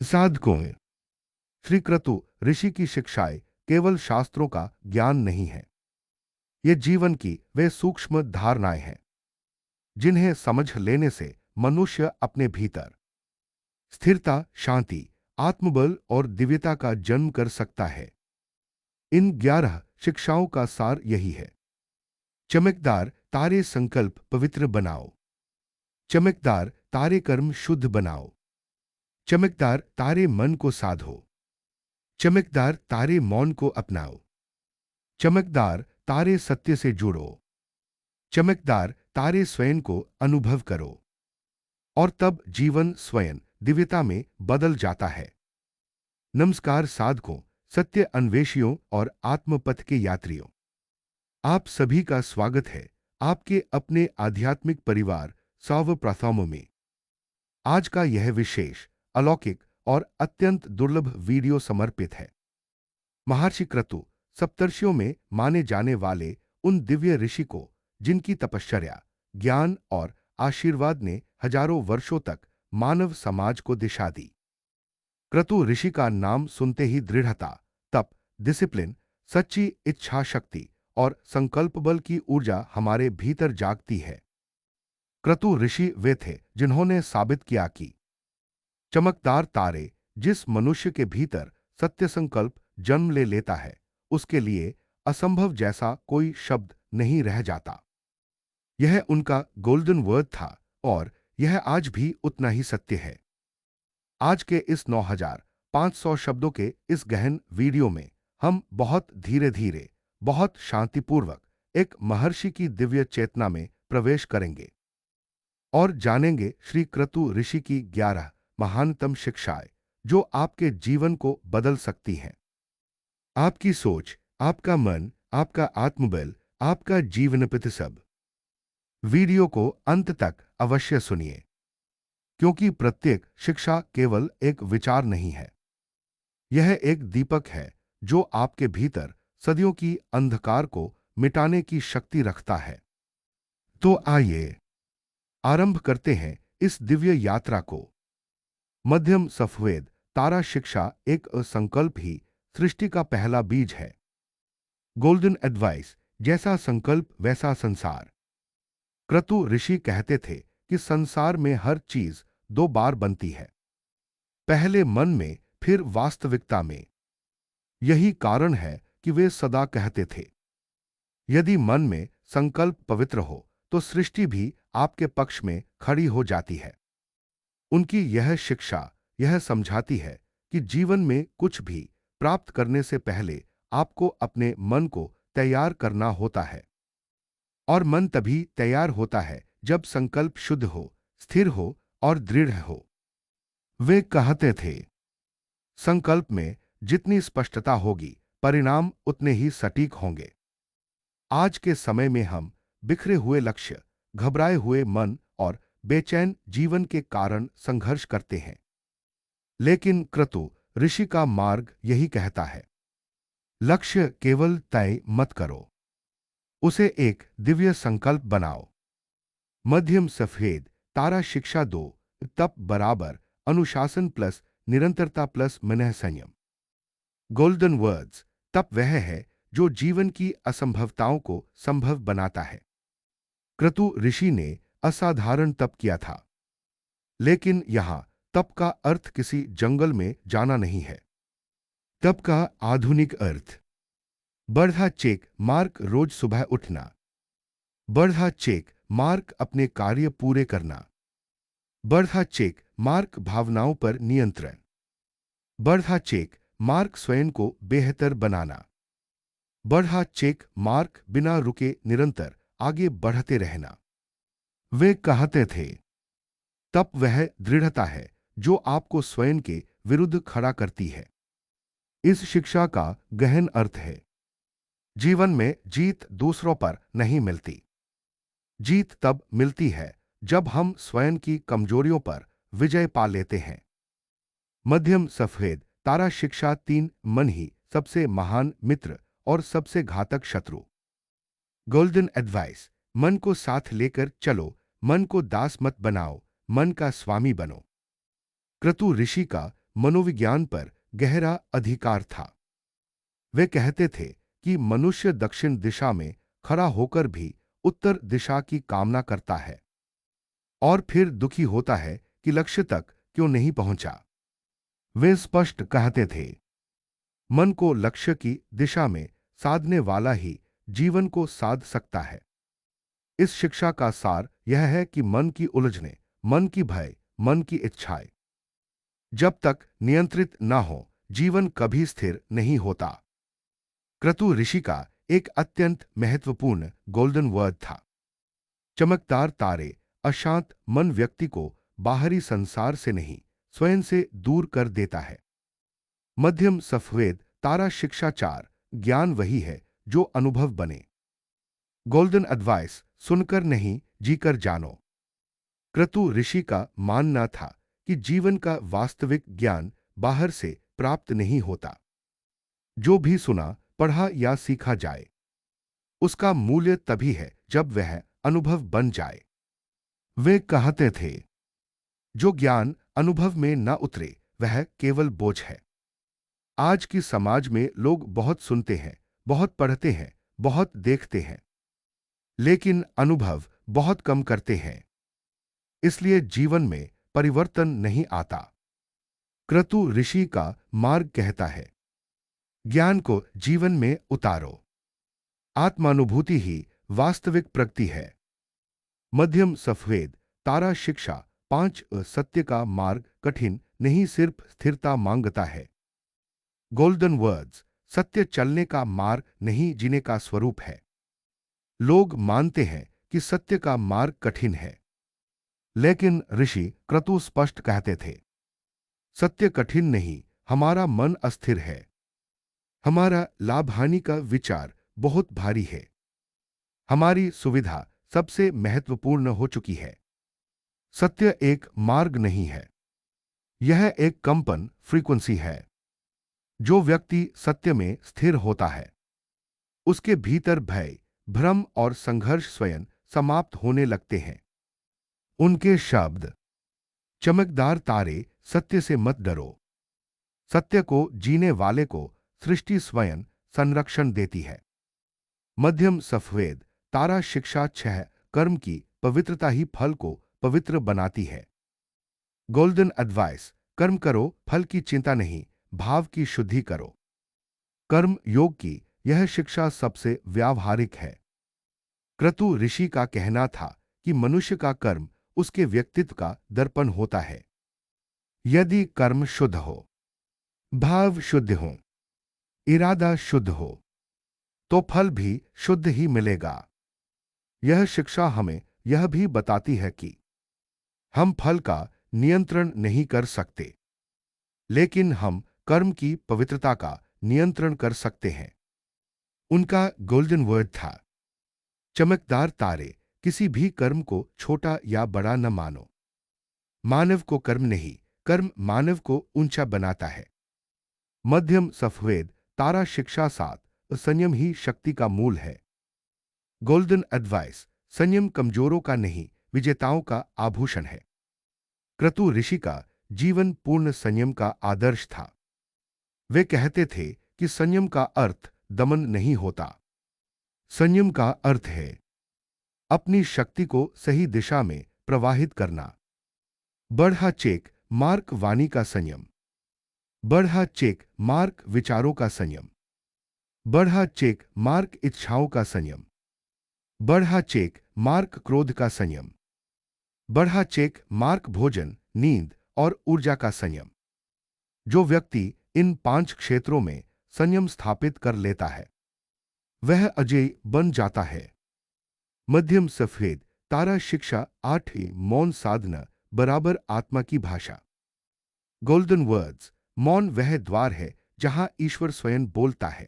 साधकों, श्री क्रतु ऋषि की शिक्षाएं केवल शास्त्रों का ज्ञान नहीं है। ये जीवन की वे सूक्ष्म धारणाएं हैं जिन्हें समझ लेने से मनुष्य अपने भीतर स्थिरता, शांति, आत्मबल और दिव्यता का जन्म कर सकता है। इन 11 शिक्षाओं का सार यही है। चमकदार तारे संकल्प पवित्र बनाओ। चमकदार तारे कर्म शुद्ध बनाओ। चमकदार तारे मन को साधो। चमकदार तारे मौन को अपनाओ। चमकदार तारे सत्य से जुड़ो। चमकदार तारे स्वयं को अनुभव करो और तब जीवन स्वयं दिव्यता में बदल जाता है। नमस्कार साधकों, सत्य अन्वेषियों और आत्मपथ के यात्रियों, आप सभी का स्वागत है आपके अपने आध्यात्मिक परिवार सर्वप्रथमों में। आज का यह विशेष, अलौकिक और अत्यंत दुर्लभ वीडियो समर्पित है महर्षि क्रतु, सप्तर्षियों में माने जाने वाले उन दिव्य ऋषि को जिनकी तपश्चर्या, ज्ञान और आशीर्वाद ने हजारों वर्षों तक मानव समाज को दिशा दी। क्रतु ऋषि का नाम सुनते ही दृढ़ता, तप, डिसिप्लिन, सच्ची इच्छा शक्ति और संकल्प बल की ऊर्जा हमारे भीतर जागती है। क्रतु ऋषि वे थे जिन्होंने साबित किया कि चमकदार तारे, जिस मनुष्य के भीतर सत्य संकल्प जन्म ले लेता है, उसके लिए असंभव जैसा कोई शब्द नहीं रह जाता। यह उनका गोल्डन वर्ड था और यह आज भी उतना ही सत्य है। आज के इस 9500 शब्दों के इस गहन वीडियो में हम बहुत धीरे धीरे, बहुत शांतिपूर्वक एक महर्षि की दिव्य चेतना में प्रवेश करेंगे और जानेंगे श्री क्रतु ऋषि की 11 महानतम शिक्षाएं जो आपके जीवन को बदल सकती हैं। आपकी सोच, आपका मन, आपका आत्मबल, आपका जीवन सब। वीडियो को अंत तक अवश्य सुनिए, क्योंकि प्रत्येक शिक्षा केवल एक विचार नहीं है, यह एक दीपक है जो आपके भीतर सदियों की अंधकार को मिटाने की शक्ति रखता है। तो आइए आरंभ करते हैं इस दिव्य यात्रा को। मध्यम सफेद तारा शिक्षा एक संकल्प ही सृष्टि का पहला बीज है। गोल्डन एडवाइस, जैसा संकल्प वैसा संसार। क्रतु ऋषि कहते थे कि संसार में हर चीज 2 बार बनती है, पहले मन में, फिर वास्तविकता में। यही कारण है कि वे सदा कहते थे, यदि मन में संकल्प पवित्र हो तो सृष्टि भी आपके पक्ष में खड़ी हो जाती है। उनकी यह शिक्षा यह समझाती है कि जीवन में कुछ भी प्राप्त करने से पहले आपको अपने मन को तैयार करना होता है, और मन तभी तैयार होता है जब संकल्प शुद्ध हो, स्थिर हो और दृढ़ हो। वे कहते थे, संकल्प में जितनी स्पष्टता होगी, परिणाम उतने ही सटीक होंगे। आज के समय में हम बिखरे हुए लक्ष्य, घबराए हुए मन और बेचैन जीवन के कारण संघर्ष करते हैं। लेकिन क्रतु ऋषि का मार्ग यही कहता है, लक्ष्य केवल तय मत करो, उसे एक दिव्य संकल्प बनाओ। मध्यम सफेद तारा शिक्षा 2, तप बराबर अनुशासन प्लस निरंतरता प्लस मनः संयम। गोल्डन वर्ड्स, तप वह है जो जीवन की असंभवताओं को संभव बनाता है। क्रतु ऋषि ने असाधारण तप किया था, लेकिन यहां तप का अर्थ किसी जंगल में जाना नहीं है। तप का आधुनिक अर्थ, बढ़ा चेक मार्क रोज सुबह उठना। बढ़ा चेक मार्क अपने कार्य पूरे करना। बढ़ा चेक मार्क भावनाओं पर नियंत्रण। बढ़ा चेक मार्क स्वयं को बेहतर बनाना। बढ़ा चेक मार्क बिना रुके निरंतर आगे बढ़ते रहना। वे कहते थे, तप वह दृढ़ता है जो आपको स्वयं के विरुद्ध खड़ा करती है। इस शिक्षा का गहन अर्थ है, जीवन में जीत दूसरों पर नहीं मिलती। जीत तब मिलती है जब हम स्वयं की कमजोरियों पर विजय पा लेते हैं। मध्यम सफेद तारा शिक्षा 3, मन ही सबसे महान मित्र और सबसे घातक शत्रु। गोल्डन एडवाइस, मन को साथ लेकर चलो, मन को दास मत बनाओ, मन का स्वामी बनो। क्रतु ऋषि का मनोविज्ञान पर गहरा अधिकार था। वे कहते थे कि मनुष्य दक्षिण दिशा में खड़ा होकर भी उत्तर दिशा की कामना करता है और फिर दुखी होता है कि लक्ष्य तक क्यों नहीं पहुंचा। वे स्पष्ट कहते थे, मन को लक्ष्य की दिशा में साधने वाला ही जीवन को साध सकता है। इस शिक्षा का सार यह है कि मन की उलझने, मन की भय, मन की इच्छाएं जब तक नियंत्रित न हो, जीवन कभी स्थिर नहीं होता। क्रतु ऋषि का एक अत्यंत महत्वपूर्ण गोल्डन वर्ड था। चमकदार तारे, अशांत मन व्यक्ति को बाहरी संसार से नहीं, स्वयं से दूर कर देता है। मध्यम सफेद तारा शिक्षाचार, ज्ञान वही है जो अनुभव बने। गोल्डन एडवाइस, सुनकर नहीं जीकर जानो। क्रतु ऋषि का मानना था कि जीवन का वास्तविक ज्ञान बाहर से प्राप्त नहीं होता। जो भी सुना, पढ़ा या सीखा जाए, उसका मूल्य तभी है जब वह अनुभव बन जाए। वे कहते थे, जो ज्ञान अनुभव में न उतरे वह केवल बोझ है। आज की समाज में लोग बहुत सुनते हैं, बहुत पढ़ते हैं, बहुत देखते हैं, लेकिन अनुभव बहुत कम करते हैं। इसलिए जीवन में परिवर्तन नहीं आता। क्रतु ऋषि का मार्ग कहता है, ज्ञान को जीवन में उतारो। आत्मानुभूति ही वास्तविक प्रगति है। मध्यम सफेद तारा शिक्षा 5 सत्य का मार्ग कठिन नहीं, सिर्फ स्थिरता मांगता है। गोल्डन वर्ड्स, सत्य चलने का मार्ग नहीं, जीने का स्वरूप है। लोग मानते हैं कि सत्य का मार्ग कठिन है, लेकिन ऋषि क्रतु स्पष्ट कहते थे, सत्य कठिन नहीं, हमारा मन अस्थिर है। हमारा लाभ हानि का विचार बहुत भारी है। हमारी सुविधा सबसे महत्वपूर्ण हो चुकी है। सत्य एक मार्ग नहीं है, यह एक कंपन फ्रीक्वेंसी है। जो व्यक्ति सत्य में स्थिर होता है, उसके भीतर भय, भ्रम और संघर्ष स्वयं समाप्त होने लगते हैं। उनके शब्द, चमकदार तारे, सत्य से मत डरो। सत्य को जीने वाले को सृष्टि स्वयं संरक्षण देती है। मध्यम सफेद तारा शिक्षा 6, कर्म की पवित्रता ही फल को पवित्र बनाती है। गोल्डन एडवाइस, कर्म करो, फल की चिंता नहीं, भाव की शुद्धि करो। कर्म योग की यह शिक्षा सबसे व्यावहारिक है। क्रतु ऋषि का कहना था कि मनुष्य का कर्म उसके व्यक्तित्व का दर्पण होता है। यदि कर्म शुद्ध हो, भाव शुद्ध हो, इरादा शुद्ध हो, तो फल भी शुद्ध ही मिलेगा। यह शिक्षा हमें यह भी बताती है कि हम फल का नियंत्रण नहीं कर सकते, लेकिन हम कर्म की पवित्रता का नियंत्रण कर सकते हैं। उनका गोल्डन वर्ड था, चमकदार तारे, किसी भी कर्म को छोटा या बड़ा न मानो। मानव को कर्म नहीं, कर्म मानव को ऊंचा बनाता है। मध्यम सफेद तारा शिक्षा 7, संयम ही शक्ति का मूल है। गोल्डन एडवाइस, संयम कमजोरों का नहीं, विजेताओं का आभूषण है। क्रतु ऋषि का जीवन पूर्ण संयम का आदर्श था। वे कहते थे कि संयम का अर्थ दमन नहीं होता। संयम का अर्थ है अपनी शक्ति को सही दिशा में प्रवाहित करना। बढ़ा चेक मार्क वाणी का संयम, बढ़ा चेक मार्क विचारों का संयम, बढ़ा चेक मार्क इच्छाओं का संयम, बढ़ा चेक मार्क क्रोध का संयम, बढ़ा चेक मार्क भोजन, नींद और ऊर्जा का संयम। जो व्यक्ति इन 5 क्षेत्रों में संयम स्थापित कर लेता है, वह अजय बन जाता है। मध्यम सफेद तारा शिक्षा 8, मौन साधना बराबर आत्मा की भाषा। गोल्डन वर्ड्स, मौन वह द्वार है जहां ईश्वर स्वयं बोलता है।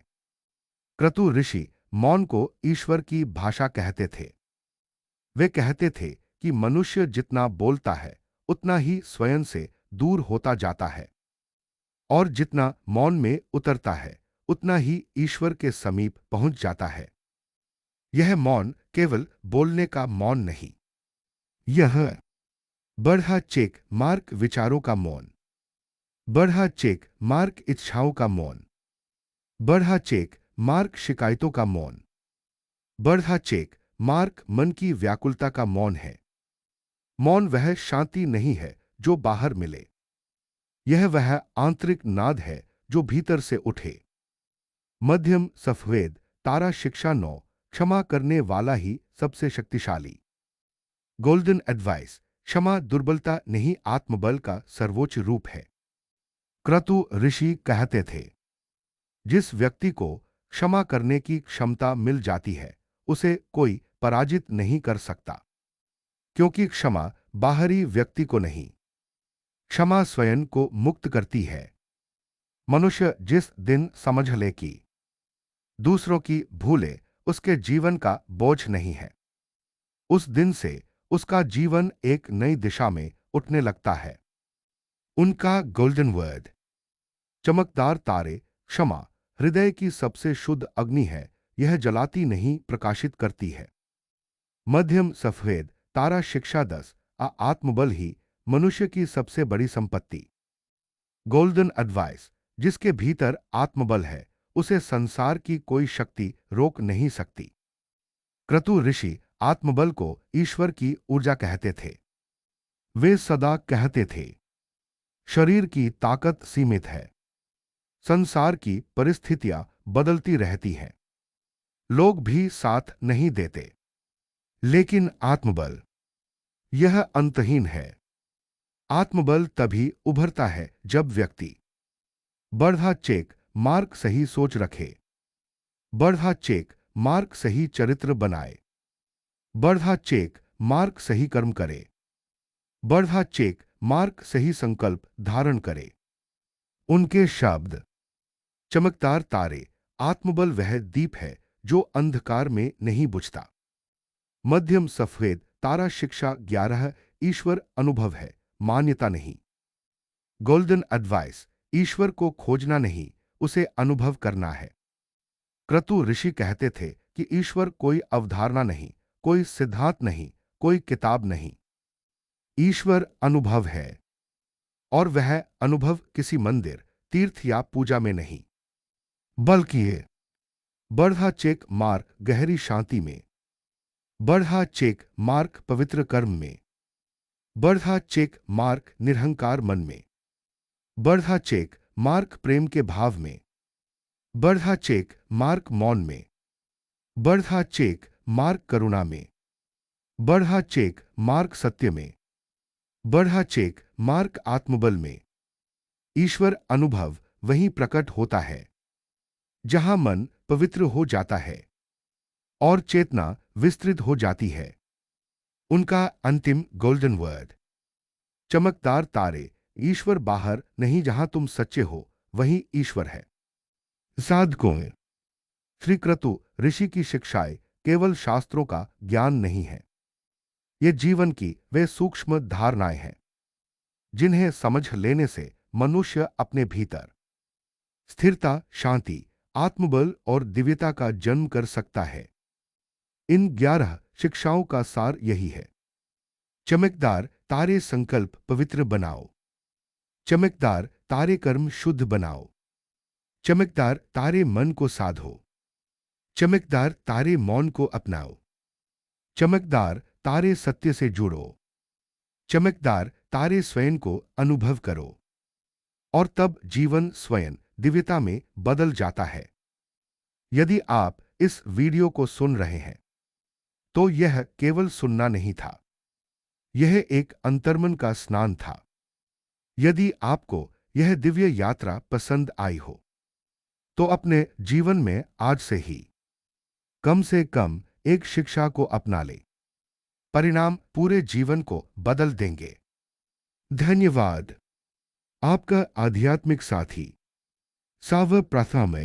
क्रतु ऋषि मौन को ईश्वर की भाषा कहते थे। वे कहते थे कि मनुष्य जितना बोलता है, उतना ही स्वयं से दूर होता जाता है, और जितना मौन में उतरता है, उतना ही ईश्वर के समीप पहुंच जाता है। यह मौन केवल बोलने का मौन नहीं, यह बढ़ा चेक मार्क विचारों का मौन, बढ़ा चेक मार्क इच्छाओं का मौन। बढ़ा चेक मार्क शिकायतों का मौन। बढ़ा चेक मार्क मन की व्याकुलता का मौन है। मौन वह शांति नहीं है जो बाहर मिले, यह वह आंतरिक नाद है जो भीतर से उठे। मध्यम सफेद तारा शिक्षा 9। क्षमा करने वाला ही सबसे शक्तिशाली। Golden advice. क्षमा दुर्बलता नहीं, आत्मबल का सर्वोच्च रूप है। क्रतु ऋषि कहते थे, जिस व्यक्ति को क्षमा करने की क्षमता मिल जाती है उसे कोई पराजित नहीं कर सकता, क्योंकि क्षमा बाहरी व्यक्ति को नहीं, क्षमा स्वयं को मुक्त करती है। मनुष्य जिस दिन समझ ले कि दूसरों की भूलें उसके जीवन का बोझ नहीं है, उस दिन से उसका जीवन एक नई दिशा में उठने लगता है। उनका गोल्डन वर्ड। चमकदार तारे। क्षमा हृदय की सबसे शुद्ध अग्नि है, यह जलाती नहीं प्रकाशित करती है। मध्यम सफेद तारा शिक्षा 10। आत्मबल ही मनुष्य की सबसे बड़ी संपत्ति। Golden advice. जिसके भीतर आत्मबल है उसे संसार की कोई शक्ति रोक नहीं सकती। क्रतु ऋषि आत्मबल को ईश्वर की ऊर्जा कहते थे। वे सदा कहते थे, शरीर की ताकत सीमित है, संसार की परिस्थितियां बदलती रहती हैं, लोग भी साथ नहीं देते, लेकिन आत्मबल यह अंतहीन है। आत्मबल तभी उभरता है जब व्यक्ति बढ़ा चेक मार्ग सही सोच रखे, बढ़ा चेक मार्ग सही चरित्र बनाए, बढ़ा चेक मार्ग सही कर्म करे, बढ़ा चेक मार्ग सही संकल्प धारण करे। उनके शब्द। चमकदार तारे। आत्मबल वह दीप है जो अंधकार में नहीं बुझता। मध्यम सफेद तारा शिक्षा 11। ईश्वर अनुभव है, मान्यता नहीं। Golden advice. ईश्वर को खोजना नहीं, उसे अनुभव करना है। क्रतु ऋषि कहते थे कि ईश्वर कोई अवधारणा नहीं, कोई सिद्धांत नहीं, कोई किताब नहीं। ईश्वर अनुभव है, और वह अनुभव किसी मंदिर, तीर्थ या पूजा में नहीं, बल्कि ये बढ़ा चेक मार्ग गहरी शांति में, बढ़ा चेक मार्ग पवित्र कर्म में, बढ़ा चेक मार्ग निरहंकार मन में, बढ़ा चेक मार्ग प्रेम के भाव में, बढ़ा चेक मार्ग मौन में, बढ़ा चेक मार्ग करुणा में, बढ़ा चेक मार्ग सत्य में, बढ़ा चेक मार्ग आत्मबल में। ईश्वर अनुभव वहीं प्रकट होता है जहां मन पवित्र हो जाता है और चेतना विस्तृत हो जाती है। उनका अंतिम गोल्डन वर्ड। चमकदार तारे। ईश्वर बाहर नहीं, जहां तुम सच्चे हो वहीं ईश्वर है। साधकों। श्री क्रतु ऋषि की शिक्षाएं केवल शास्त्रों का ज्ञान नहीं है, ये जीवन की वे सूक्ष्म धारणाएं हैं जिन्हें समझ लेने से मनुष्य अपने भीतर स्थिरता, शांति, आत्मबल और दिव्यता का जन्म कर सकता है। इन 11 शिक्षाओं का सार यही है। चमकदार तारे संकल्प पवित्र बनाओ, चमकदार तारे कर्म शुद्ध बनाओ, चमकदार तारे मन को साधो, चमकदार तारे मौन को अपनाओ, चमकदार तारे सत्य से जुड़ो, चमकदार तारे स्वयं को अनुभव करो, और तब जीवन स्वयं दिव्यता में बदल जाता है। यदि आप इस वीडियो को सुन रहे हैं तो यह केवल सुनना नहीं था, यह एक अंतर्मन का स्नान था। यदि आपको यह दिव्य यात्रा पसंद आई हो तो अपने जीवन में आज से ही कम से कम एक शिक्षा को अपना ले, परिणाम पूरे जीवन को बदल देंगे। धन्यवाद। आपका आध्यात्मिक साथी साव प्रथम।